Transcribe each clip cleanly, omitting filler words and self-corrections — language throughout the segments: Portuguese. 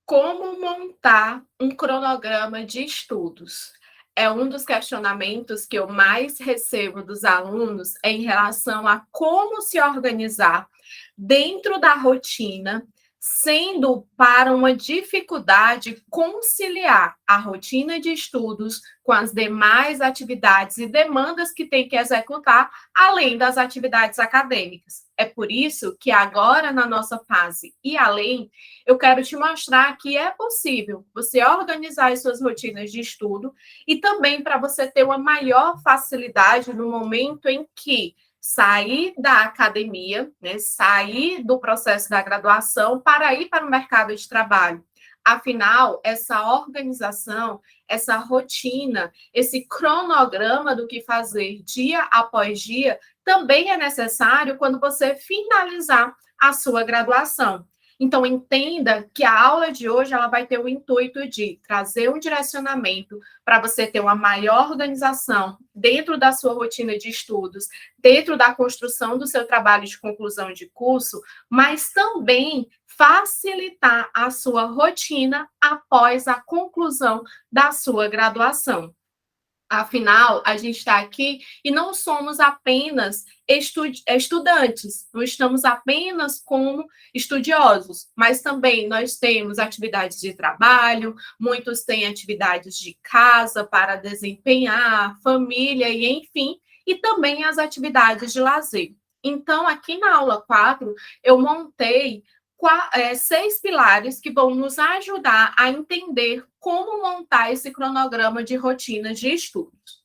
Como montar um cronograma de estudos? É um dos questionamentos que eu mais recebo dos alunos em relação a como se organizar dentro da rotina, sendo para uma dificuldade conciliar a rotina de estudos com as demais atividades e demandas que tem que executar, além das atividades acadêmicas. É por isso que agora, na nossa fase e além, eu quero te mostrar que é possível você organizar as suas rotinas de estudo e também para você ter uma maior facilidade no momento em que sair da academia, né, sair do processo da graduação para ir para o mercado de trabalho. Afinal, essa organização, essa rotina, esse cronograma do que fazer dia após dia também é necessário quando você finalizar a sua graduação. Então, entenda que a aula de hoje ela vai ter o intuito de trazer um direcionamento para você ter uma maior organização dentro da sua rotina de estudos, dentro da construção do seu trabalho de conclusão de curso, mas também facilitar a sua rotina após a conclusão da sua graduação. Afinal, a gente está aqui e não somos apenas estudantes, não estamos apenas como estudiosos, mas também nós temos atividades de trabalho, muitos têm atividades de casa para desempenhar, família e enfim, e também as atividades de lazer. Então, aqui na aula 4, eu montei 6 pilares que vão nos ajudar a entender como montar esse cronograma de rotina de estudos.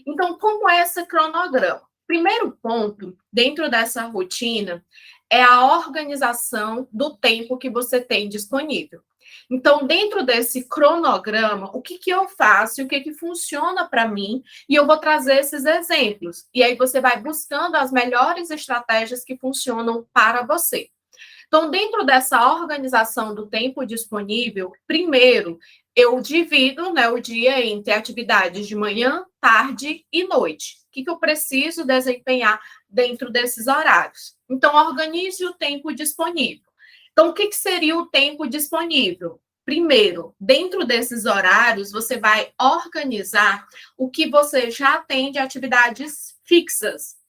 Então, como é esse cronograma? Primeiro ponto, dentro dessa rotina, é a organização do tempo que você tem disponível. Então, dentro desse cronograma, o que eu faço, o que funciona para mim, e eu vou trazer esses exemplos. E aí você vai buscando as melhores estratégias que funcionam para você. Então, dentro dessa organização do tempo disponível, primeiro, eu divido, né, o dia entre atividades de manhã, tarde e noite. O que eu preciso desempenhar dentro desses horários? Então, organize o tempo disponível. Então, o que seria o tempo disponível? Primeiro, dentro desses horários, você vai organizar o que você já tem de atividades fixas.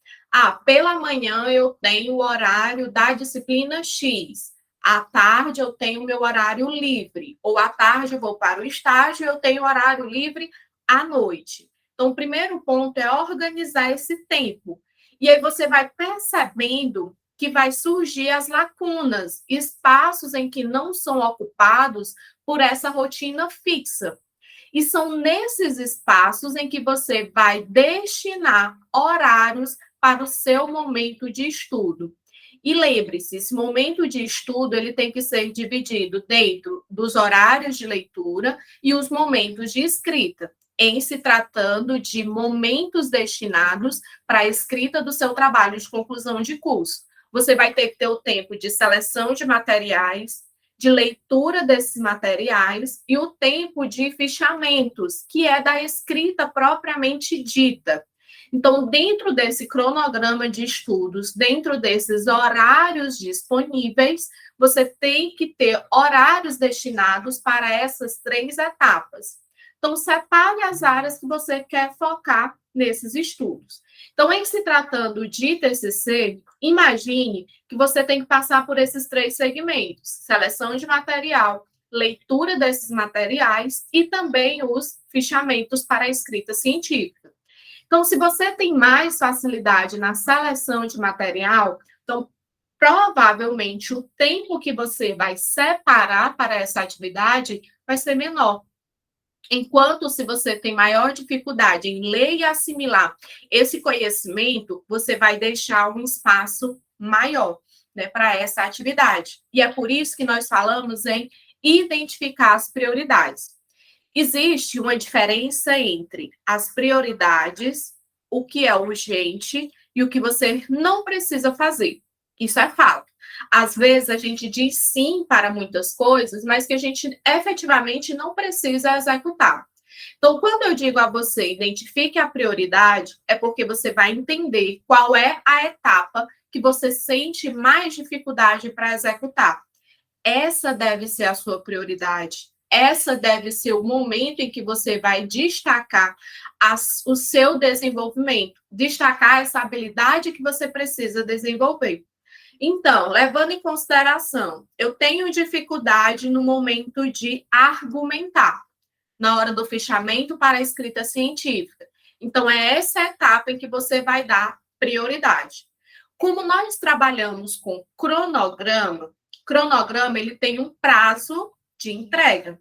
Pela manhã eu tenho o horário da disciplina X. À tarde eu tenho meu horário livre. Ou à tarde eu vou para o estágio e eu tenho horário livre à noite. Então, o primeiro ponto é organizar esse tempo. E aí você vai percebendo que vai surgir as lacunas, espaços em que não são ocupados por essa rotina fixa. E são nesses espaços em que você vai destinar horários para o seu momento de estudo. E lembre-se, esse momento de estudo ele tem que ser dividido dentro dos horários de leitura e os momentos de escrita, em se tratando de momentos destinados para a escrita do seu trabalho de conclusão de curso. Você vai ter que ter o tempo de seleção de materiais, de leitura desses materiais e o tempo de fichamentos, que é da escrita propriamente dita. Então, dentro desse cronograma de estudos, dentro desses horários disponíveis, você tem que ter horários destinados para essas 3 etapas. Então, separe as áreas que você quer focar nesses estudos. Então, em se tratando de TCC, imagine que você tem que passar por esses 3 segmentos: seleção de material, leitura desses materiais e também os fichamentos para a escrita científica. Então, se você tem mais facilidade na seleção de material, então provavelmente o tempo que você vai separar para essa atividade vai ser menor. Enquanto se você tem maior dificuldade em ler e assimilar esse conhecimento, você vai deixar um espaço maior, né, para essa atividade. E é por isso que nós falamos em identificar as prioridades. Existe uma diferença entre as prioridades, o que é urgente e o que você não precisa fazer. Isso é fato. Às vezes a gente diz sim para muitas coisas, mas que a gente efetivamente não precisa executar. Então, quando eu digo a você identifique a prioridade, é porque você vai entender qual é a etapa que você sente mais dificuldade para executar. essa deve ser a sua prioridade. Essa deve ser o momento em que você vai destacar o seu desenvolvimento, destacar essa habilidade que você precisa desenvolver. Então, levando em consideração, eu tenho dificuldade no momento de argumentar, na hora do fichamento para a escrita científica. Então, é essa etapa em que você vai dar prioridade. Como nós trabalhamos com cronograma ele tem um prazo de entrega.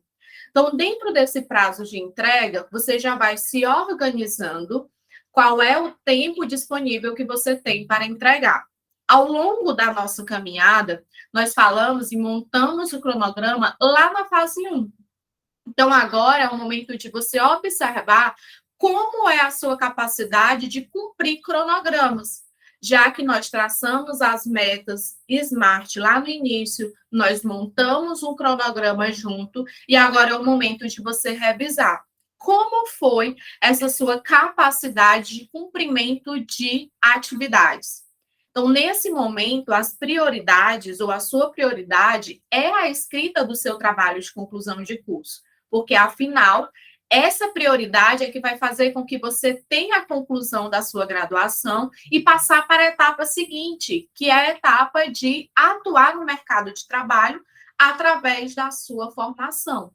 Então, dentro desse prazo de entrega, você já vai se organizando qual é o tempo disponível que você tem para entregar. Ao longo da nossa caminhada, nós falamos e montamos o cronograma lá na fase 1. Então, agora é o momento de você observar como é a sua capacidade de cumprir cronogramas. Já que nós traçamos as metas SMART lá no início, nós montamos um cronograma junto, e agora é o momento de você revisar como foi essa sua capacidade de cumprimento de atividades. Então, nesse momento, as prioridades ou a sua prioridade é a escrita do seu trabalho de conclusão de curso, porque, afinal, essa prioridade é que vai fazer com que você tenha a conclusão da sua graduação e passar para a etapa seguinte, que é a etapa de atuar no mercado de trabalho através da sua formação.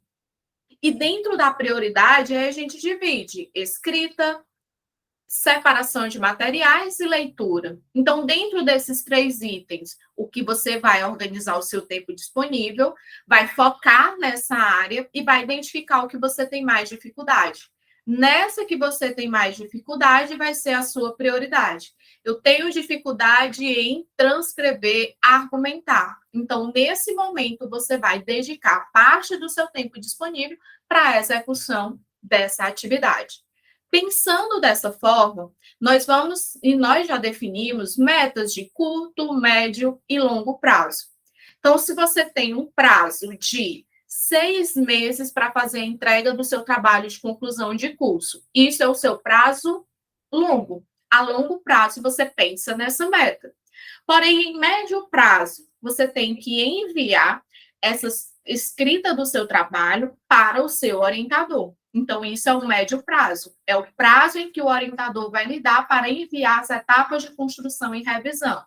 E dentro da prioridade, a gente divide escrita, separação de materiais e leitura. Então, dentro desses 3 itens, o que você vai organizar o seu tempo disponível, vai focar nessa área e vai identificar o que você tem mais dificuldade. Nessa que você tem mais dificuldade, vai ser a sua prioridade. Eu tenho dificuldade em transcrever, argumentar. Então, nesse momento, você vai dedicar parte do seu tempo disponível para a execução dessa atividade. Pensando dessa forma, nós já definimos metas de curto, médio e longo prazo. Então, se você tem um prazo de 6 meses para fazer a entrega do seu trabalho de conclusão de curso, isso é o seu prazo longo. A longo prazo, você pensa nessa meta. Porém, em médio prazo, você tem que enviar essa escrita do seu trabalho para o seu orientador. Então, isso é o médio prazo. É o prazo em que o orientador vai lhe dar para enviar as etapas de construção e revisão.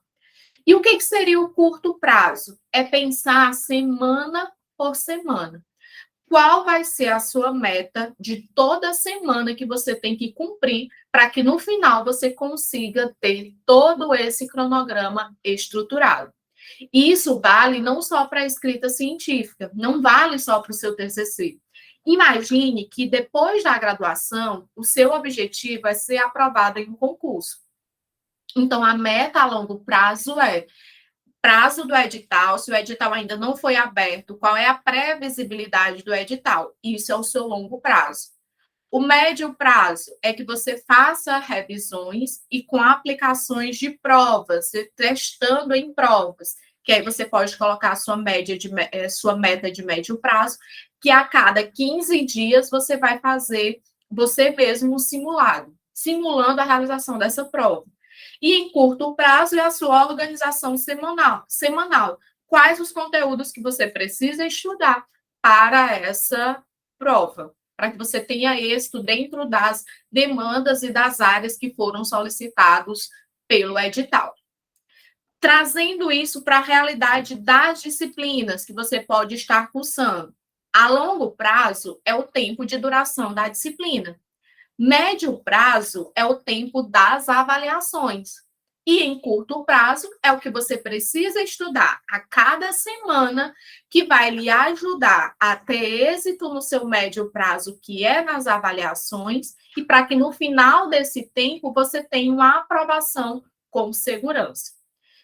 E o que seria o curto prazo? É pensar semana por semana. Qual vai ser a sua meta de toda semana que você tem que cumprir para que no final você consiga ter todo esse cronograma estruturado? E isso vale não só para a escrita científica, não vale só para o seu TCC. Imagine que depois da graduação, o seu objetivo é ser aprovado em um concurso. Então, a meta a longo prazo é prazo do edital, se o edital ainda não foi aberto, qual é a previsibilidade do edital? Isso é o seu longo prazo. O médio prazo é que você faça revisões e com aplicações de provas, testando em provas, que aí você pode colocar a sua sua meta de médio prazo, que a cada 15 dias você vai fazer você mesmo um simulado, simulando a realização dessa prova. E em curto prazo é a sua organização semanal. Quais os conteúdos que você precisa estudar para essa prova? Para que você tenha êxito dentro das demandas e das áreas que foram solicitados pelo edital. Trazendo isso para a realidade das disciplinas que você pode estar cursando. A longo prazo é o tempo de duração da disciplina. Médio prazo é o tempo das avaliações. E em curto prazo é o que você precisa estudar a cada semana, que vai lhe ajudar a ter êxito no seu médio prazo, que é nas avaliações, e para que no final desse tempo você tenha uma aprovação com segurança.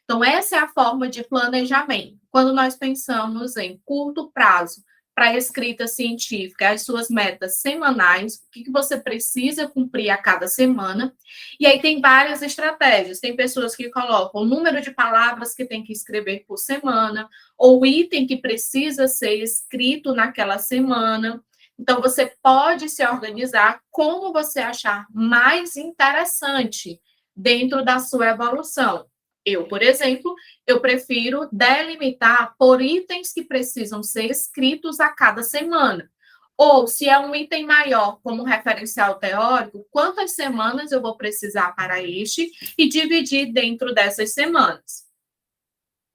Então, essa é a forma de planejamento. Quando nós pensamos em curto prazo, para a escrita científica, as suas metas semanais, o que você precisa cumprir a cada semana. E aí tem várias estratégias. Tem pessoas que colocam o número de palavras que tem que escrever por semana, ou o item que precisa ser escrito naquela semana. Então, você pode se organizar como você achar mais interessante dentro da sua evolução. Eu, por exemplo, eu prefiro delimitar por itens que precisam ser escritos a cada semana. Ou, se é um item maior, como referencial teórico, quantas semanas eu vou precisar para este e dividir dentro dessas semanas.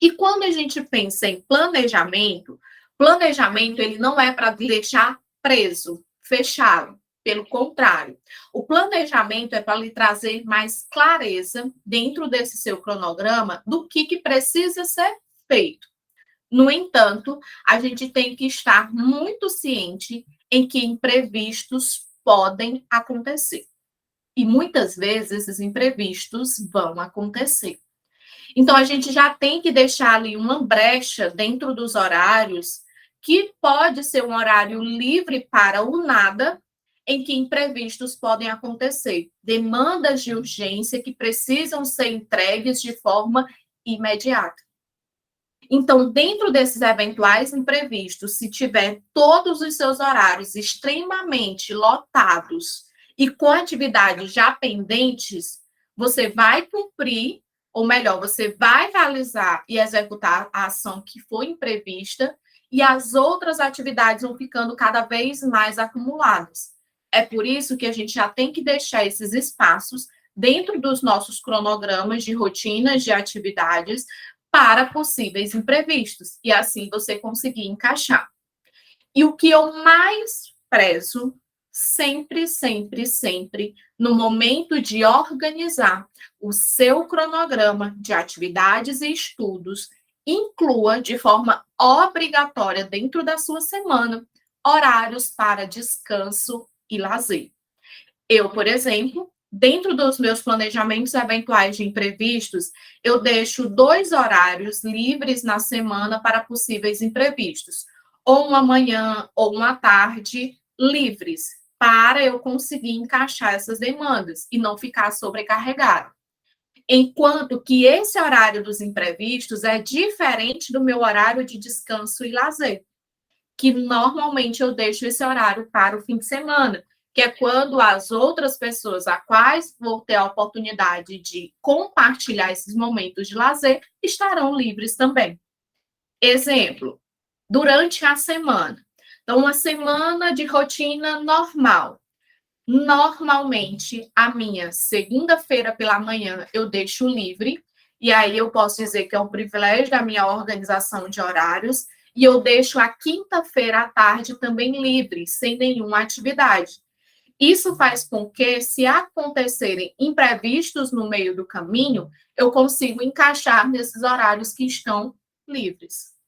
E quando a gente pensa em planejamento, planejamento ele não é para deixar preso, fechado. Pelo contrário, o planejamento é para lhe trazer mais clareza dentro desse seu cronograma do que precisa ser feito. No entanto, a gente tem que estar muito ciente em que imprevistos podem acontecer. E muitas vezes esses imprevistos vão acontecer. Então, a gente já tem que deixar ali uma brecha dentro dos horários, que pode ser um horário livre para o nada, em que imprevistos podem acontecer. Demandas de urgência que precisam ser entregues de forma imediata. Então, dentro desses eventuais imprevistos, se tiver todos os seus horários extremamente lotados e com atividades já pendentes, você vai cumprir, ou melhor, você vai realizar e executar a ação que foi imprevista, e as outras atividades vão ficando cada vez mais acumuladas. É por isso que a gente já tem que deixar esses espaços dentro dos nossos cronogramas de rotinas de atividades para possíveis imprevistos, e assim você conseguir encaixar. E o que eu mais prezo, sempre, sempre, sempre, no momento de organizar o seu cronograma de atividades e estudos, inclua de forma obrigatória dentro da sua semana horários para descanso e lazer. Eu, por exemplo, dentro dos meus planejamentos eventuais de imprevistos, eu deixo 2 horários livres na semana para possíveis imprevistos, ou uma manhã ou uma tarde livres, para eu conseguir encaixar essas demandas e não ficar sobrecarregado. Enquanto que esse horário dos imprevistos é diferente do meu horário de descanso e lazer, que normalmente eu deixo esse horário para o fim de semana, que é quando as outras pessoas a quais vou ter a oportunidade de compartilhar esses momentos de lazer estarão livres também. Exemplo, durante a semana. Então, uma semana de rotina normal. Normalmente, a minha segunda-feira pela manhã eu deixo livre, e aí eu posso dizer que é um privilégio da minha organização de horários, e eu deixo a quinta-feira à tarde também livre, sem nenhuma atividade. Isso faz com que, se acontecerem imprevistos no meio do caminho, eu consigo encaixar nesses horários que estão livres.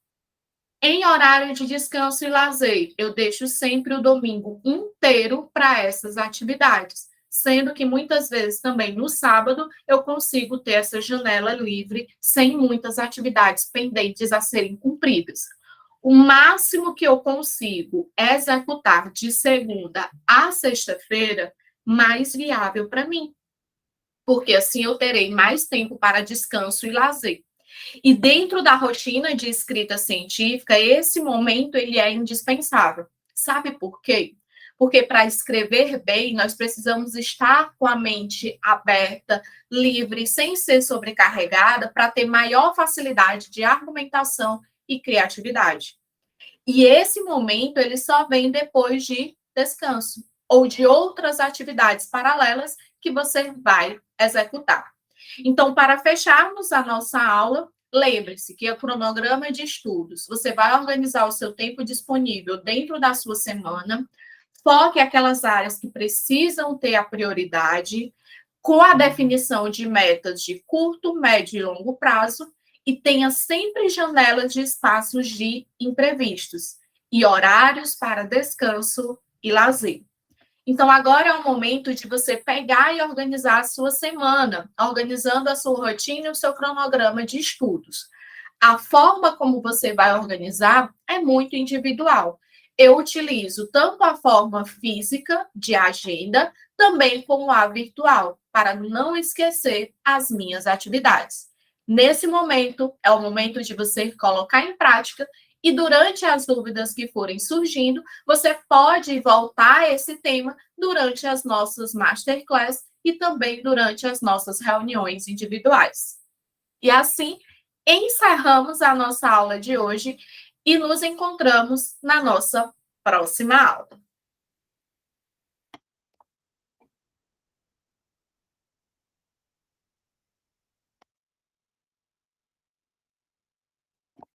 Em horário de descanso e lazer, eu deixo sempre o domingo inteiro para essas atividades, sendo que muitas vezes também no sábado eu consigo ter essa janela livre, sem muitas atividades pendentes a serem cumpridas. O máximo que eu consigo executar de segunda a sexta-feira, mais viável para mim, porque assim eu terei mais tempo para descanso e lazer. E dentro da rotina de escrita científica, esse momento ele é indispensável. Sabe por quê? Porque para escrever bem, nós precisamos estar com a mente aberta, livre, sem ser sobrecarregada, para ter maior facilidade de argumentação e criatividade. E esse momento ele só vem depois de descanso ou de outras atividades paralelas que você vai executar. Então, para fecharmos a nossa aula, lembre-se que é o cronograma de estudos. Você vai organizar o seu tempo disponível dentro da sua semana, foque aquelas áreas que precisam ter a prioridade, com a definição de metas de curto, médio e longo prazo, e tenha sempre janelas de espaços de imprevistos e horários para descanso e lazer. Então, agora é o momento de você pegar e organizar a sua semana, organizando a sua rotina e o seu cronograma de estudos. A forma como você vai organizar é muito individual. Eu utilizo tanto a forma física de agenda, também como a virtual, para não esquecer as minhas atividades. Nesse momento, é o momento de você colocar em prática e durante as dúvidas que forem surgindo, você pode voltar a esse tema durante as nossas masterclass e também durante as nossas reuniões individuais. E assim encerramos a nossa aula de hoje e nos encontramos na nossa próxima aula.